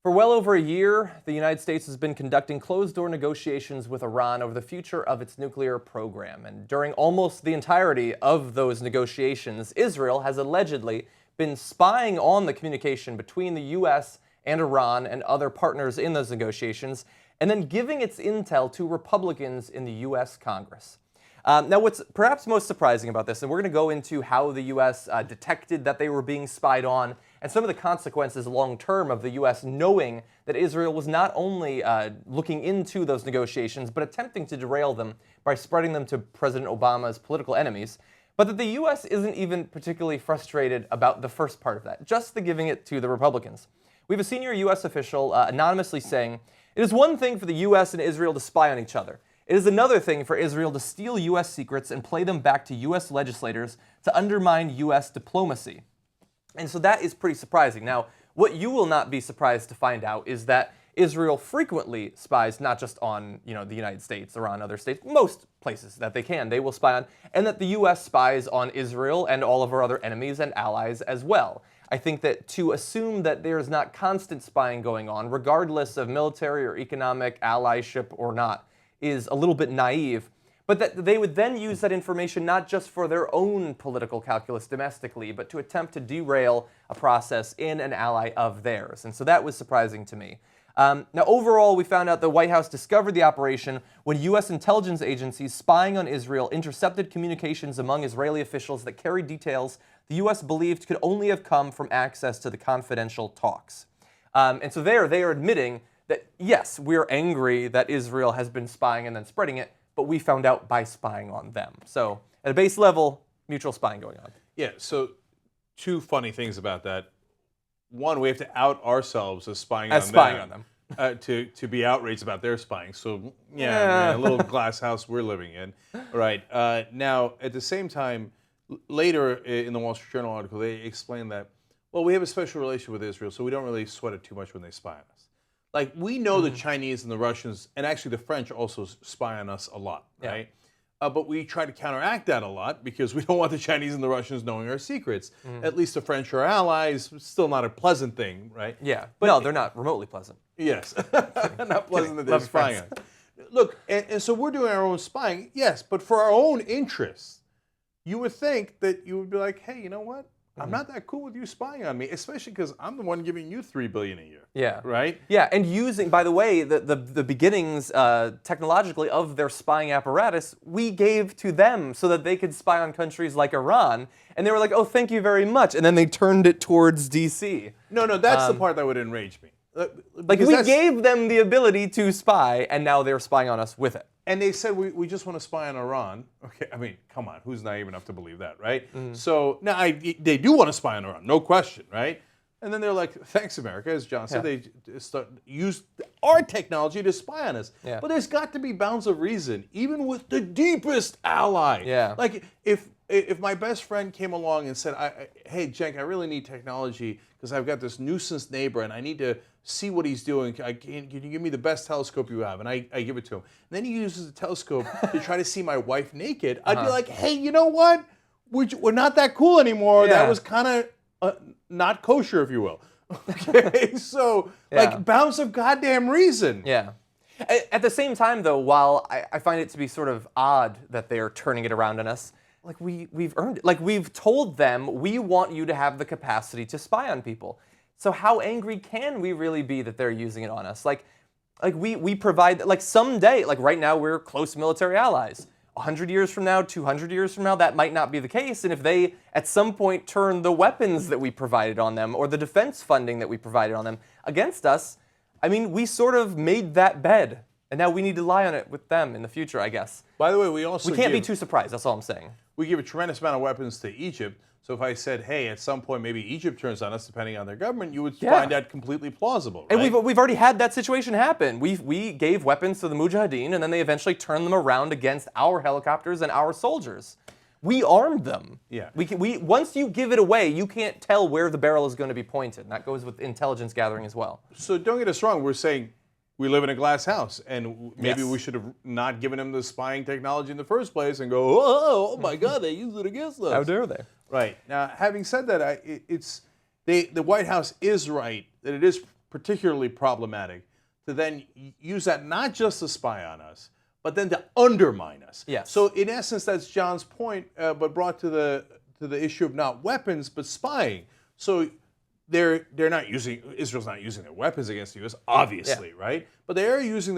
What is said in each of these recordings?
For well over a year, the United States has been conducting closed-door negotiations with Iran over the future of its nuclear program. And during almost the entirety of those negotiations, Israel has allegedly been spying on the communication between the U.S. and Iran and other partners in those negotiations, and then giving its intel to Republicans in the U.S. Congress. Now, what's perhaps most surprising about this, and we're going to go into how the U.S. Detected that they were being spied on, and some of the consequences long-term of the U.S. knowing that Israel was not only looking into those negotiations, but attempting to derail them by spreading them to President Obama's political enemies, but that the U.S. isn't even particularly frustrated about the first part of that, just the giving it to the Republicans. We have a senior U.S. official anonymously saying, "It is one thing for the U.S. and Israel to spy on each other. It is another thing for Israel to steal U.S. secrets and play them back to U.S. legislators to undermine U.S. diplomacy." And so that is pretty surprising. Now, what you will not be surprised to find out is that Israel frequently spies not just on, the United States or on other states, most places that they will spy on, and that the U.S. spies on Israel and all of our other enemies and allies as well. I think that to assume that there is not constant spying going on, regardless of military or economic allyship or not, is a little bit naive, but that they would then use that information not just for their own political calculus domestically, but to attempt to derail a process in an ally of theirs. And so that was surprising to me. Now, overall, we found out the White House discovered the operation when U.S. intelligence agencies spying on Israel intercepted communications among Israeli officials that carried details the U.S. believed could only have come from access to the confidential talks. And so they are admitting that, yes, we're angry that Israel has been spying and then spreading it, but we found out by spying on them. So at a base level, mutual spying going on. Yeah, so two funny things about that. One, we have to out ourselves as spying on them. To be outraged about their spying. So, yeah. A little glass house we're living in. Right. Now, at the same time, later in the Wall Street Journal article, they explain that, well, we have a special relationship with Israel, so we don't really sweat it too much when they spy on us. Like, we know the Chinese and the Russians, and actually the French also spy on us a lot, right? But we try to counteract that a lot because we don't want the Chinese and the Russians knowing our secrets. At least the French are allies. Still not a pleasant thing, right? Yeah, but no, they're not remotely pleasant. Yes, not pleasant that they're spying on. Look, and so we're doing our own spying, yes, but for our own interests. You would think that you would be like, hey, you know what? I'm not that cool with you spying on me, especially because I'm the one giving you $3 billion a year. Yeah. Right? Yeah, and using, by the way, the beginnings technologically of their spying apparatus, we gave to them so that they could spy on countries like Iran. And they were like, oh, thank you very much. And then they turned it towards D.C. No, that's the part that would enrage me. Like, we gave them the ability to spy, and now they're spying on us with it. And they said, we just want to spy on Iran. Okay, I mean, come on, who's naive enough to believe that, right? So, now, they do want to spy on Iran, no question, right? And then they're like, thanks, America, as John said, they use our technology to spy on us. Yeah. But there's got to be bounds of reason, even with the deepest ally. Yeah. Like, if my best friend came along and said, hey, Cenk, I really need technology because I've got this nuisance neighbor and I need to see what he's doing. Can you give me the best telescope you have? And I give it to him. And then he uses the telescope to try to see my wife naked. I'd be like, hey, you know what? We're not that cool anymore. Yeah. That was kind of not kosher, if you will. Okay, so, like, bounds of goddamn reason. Yeah. At the same time, though, while I find it to be sort of odd that they are turning it around on us, like, we've earned it. Like, we've told them we want you to have the capacity to spy on people. So how angry can we really be that they're using it on us? Like we provide, like, someday, like right now we're close military allies. 100 years from now, 200 years from now, that might not be the case. And if they at some point turn the weapons that we provided on them or the defense funding that we provided on them against us, I mean, we sort of made that bed. And now we need to lie on it with them in the future, I guess. By the way, we can't be too surprised, that's all I'm saying. We give a tremendous amount of weapons to Egypt. So if I said, hey, at some point maybe Egypt turns on us, depending on their government, you would find that completely plausible, right? And we've already had that situation happen. We gave weapons to the Mujahideen, and then they eventually turned them around against our helicopters and our soldiers. We armed them. Yeah. Once you give it away, you can't tell where the barrel is going to be pointed. And that goes with intelligence gathering as well. So don't get us wrong. We're saying we live in a glass house, and maybe we should have not given them the spying technology in the first place and go, oh my God, they used it against us. How dare they? Right. Now, having said that, the White House is right that it is particularly problematic to then use that not just to spy on us, but then to undermine us. Yes. So in essence, that's John's point, but brought to the issue of not weapons but spying. So they're not using, Israel's not using their weapons against the U.S. obviously, right? But they are using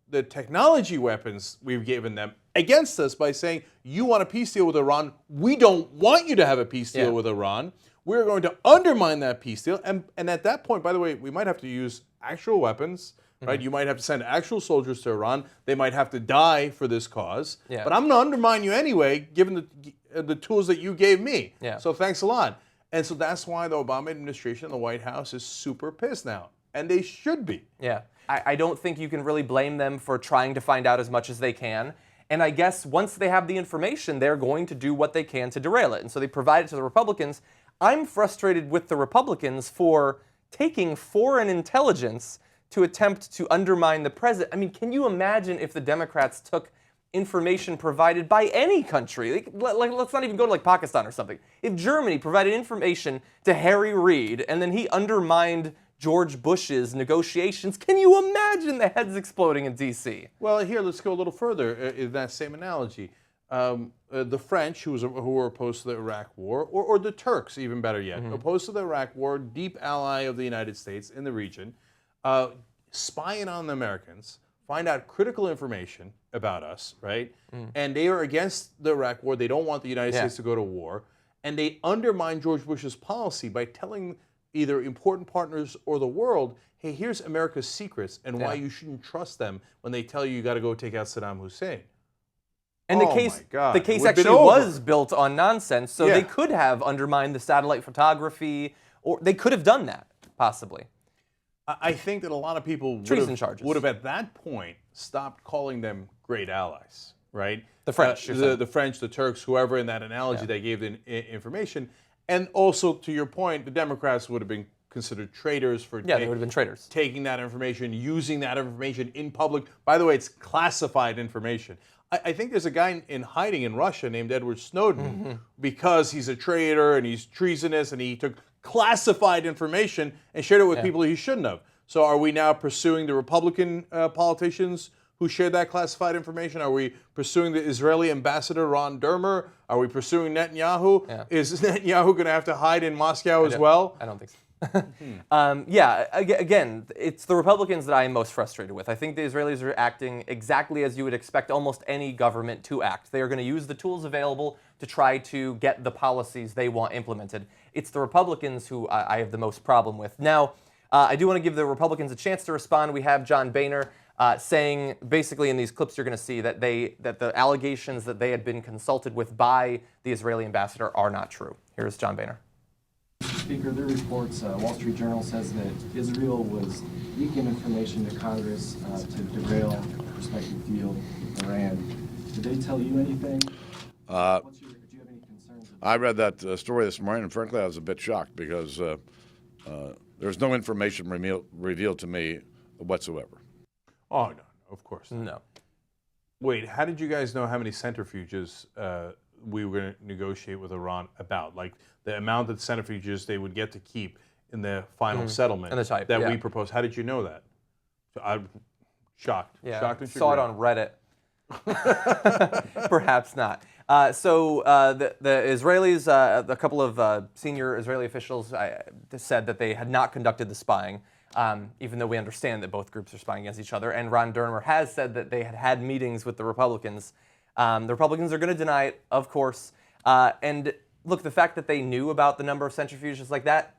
the technology weapons we've given them against us by saying, you want a peace deal with Iran, we don't want you to have a peace deal with Iran. We're going to undermine that peace deal. And at that point, by the way, we might have to use actual weapons, right? You might have to send actual soldiers to Iran. They might have to die for this cause. Yeah. But I'm going to undermine you anyway, given the tools that you gave me. Yeah. So thanks a lot. And so that's why the Obama administration and the White House is super pissed now. And they should be. Yeah. I don't think you can really blame them for trying to find out as much as they can. And I guess once they have the information, they're going to do what they can to derail it. And so they provide it to the Republicans. I'm frustrated with the Republicans for taking foreign intelligence to attempt to undermine the president. I mean, can you imagine if the Democrats took information provided by any country? Like, let's not even go to like Pakistan or something. If Germany provided information to Harry Reid and then he undermined George Bush's negotiations, can you imagine the heads exploding in D.C.? Well, here, let's go a little further in that same analogy. The French, who were opposed to the Iraq War, or the Turks, even better yet, opposed to the Iraq War, deep ally of the United States in the region, spying on the Americans, find out critical information about us, right? And they are against the Iraq War. They don't want the United States to go to war. And they undermine George Bush's policy by telling either important partners or the world, hey, here's America's secrets and why you shouldn't trust them when they tell you got to go take out Saddam Hussein. And the case actually was built on nonsense, so they could have undermined the satellite photography, or they could have done that, possibly. I think that a lot of people would have at that point stopped calling them great allies, right? The French. The French, the Turks, whoever in that analogy that gave the information. And also, to your point, the Democrats would have been considered traitors for they would have been traitors. Taking that information, using that information in public. By the way, it's classified information. I think there's a guy in hiding in Russia named Edward Snowden because he's a traitor and he's treasonous and he took classified information and shared it with people he shouldn't have. So are we now pursuing the Republican politicians who shared that classified information? Are we pursuing the Israeli ambassador, Ron Dermer? Are we pursuing Netanyahu? Yeah. Is Netanyahu going to have to hide in Moscow as well? I don't think so. Again, it's the Republicans that I am most frustrated with. I think the Israelis are acting exactly as you would expect almost any government to act. They are going to use the tools available to try to get the policies they want implemented. It's the Republicans who I have the most problem with. Now, I do want to give the Republicans a chance to respond. We have John Boehner saying, basically in these clips you're going to see, that the allegations that they had been consulted with by the Israeli ambassador are not true. Here's John Boehner. Speaker, there are reports, Wall Street Journal says that Israel was leaking information to Congress to derail the prospective deal with Iran. Did they tell you anything? Do you have any concerns? I read that story this morning, and frankly, I was a bit shocked because there's no information revealed to me whatsoever. Oh, no, of course not. No. Wait, how did you guys know how many centrifuges we were going to negotiate with Iran about? Like the amount of centrifuges they would get to keep in the final settlement and the type, that we proposed. How did you know that? I'm shocked. Yeah, shocked and saw it on Reddit. Perhaps not. So the Israelis, a couple of senior Israeli officials said that they had not conducted the spying, even though we understand that both groups are spying against each other. And Ron Dermer has said that they had had meetings with the Republicans. The Republicans are going to deny it, of course. And look, the fact that they knew about the number of centrifuges like that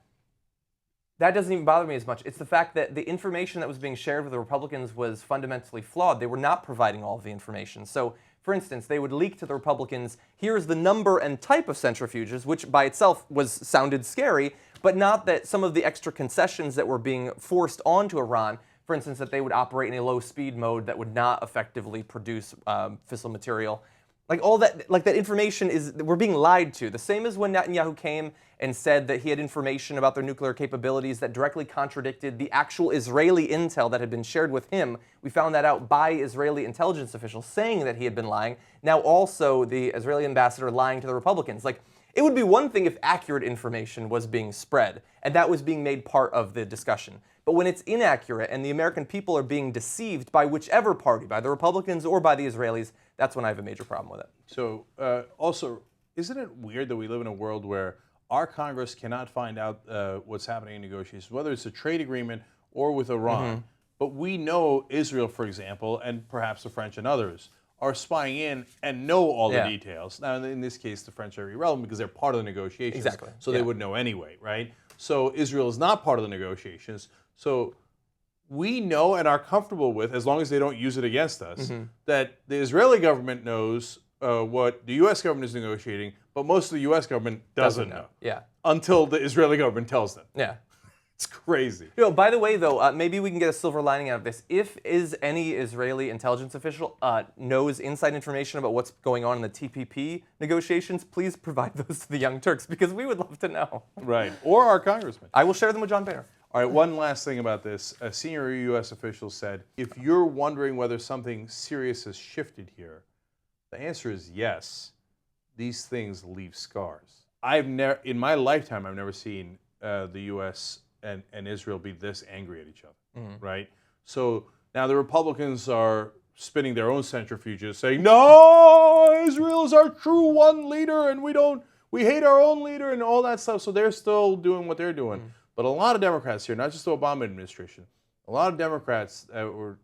doesn't even bother me as much. It's the fact that the information that was being shared with the Republicans was fundamentally flawed. They were not providing all of the information. So, for instance, they would leak to the Republicans, here's the number and type of centrifuges, which by itself sounded scary, but not that some of the extra concessions that were being forced onto Iran, for instance, that they would operate in a low-speed mode that would not effectively produce fissile material. Like all that, like that information we're being lied to. The same as when Netanyahu came and said that he had information about their nuclear capabilities that directly contradicted the actual Israeli intel that had been shared with him. We found that out by Israeli intelligence officials saying that he had been lying. Now also the Israeli ambassador lying to the Republicans. Like, it would be one thing if accurate information was being spread and that was being made part of the discussion. But when it's inaccurate and the American people are being deceived by whichever party, by the Republicans or by the Israelis, that's when I have a major problem with it. So also, isn't it weird that we live in a world where our Congress cannot find out what's happening in negotiations, whether it's a trade agreement or with Iran, but we know Israel, for example, and perhaps the French and others, are spying in and know all the details. Now, in this case, the French are irrelevant because they're part of the negotiations. Exactly. So they would know anyway, right? So Israel is not part of the negotiations. So we know and are comfortable with, as long as they don't use it against us, that the Israeli government knows what the U.S. government is negotiating, but most of the U.S. government doesn't know. Yeah. Until the Israeli government tells them. Yeah. It's crazy. You know, by the way, though, maybe we can get a silver lining out of this. If any Israeli intelligence official knows inside information about what's going on in the TPP negotiations, please provide those to the Young Turks, because we would love to know. Right. Or our congressman. I will share them with John Boehner. All right, one last thing about this. A senior U.S. official said, if you're wondering whether something serious has shifted here, the answer is yes. These things leave scars. In my lifetime, I've never seen the U.S. and Israel be this angry at each other, right? So now the Republicans are spinning their own centrifuges, saying, no, Israel is our true one leader, and we hate our own leader, and all that stuff. So they're still doing what they're doing. But a lot of Democrats here, not just the Obama administration, a lot of Democrats that were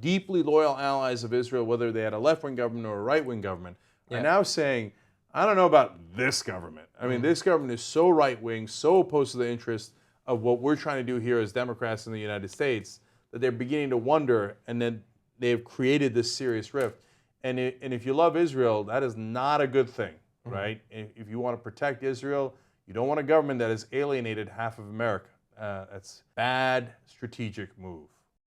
deeply loyal allies of Israel, whether they had a left-wing government or a right-wing government, are now saying, I don't know about this government. I mean, this government is so right-wing, so opposed to the interests of what we're trying to do here as Democrats in the United States, that they're beginning to wonder, and then they've created this serious rift. And if you love Israel, that is not a good thing, right? If you want to protect Israel, you don't want a government that has alienated half of America. That's a bad strategic move.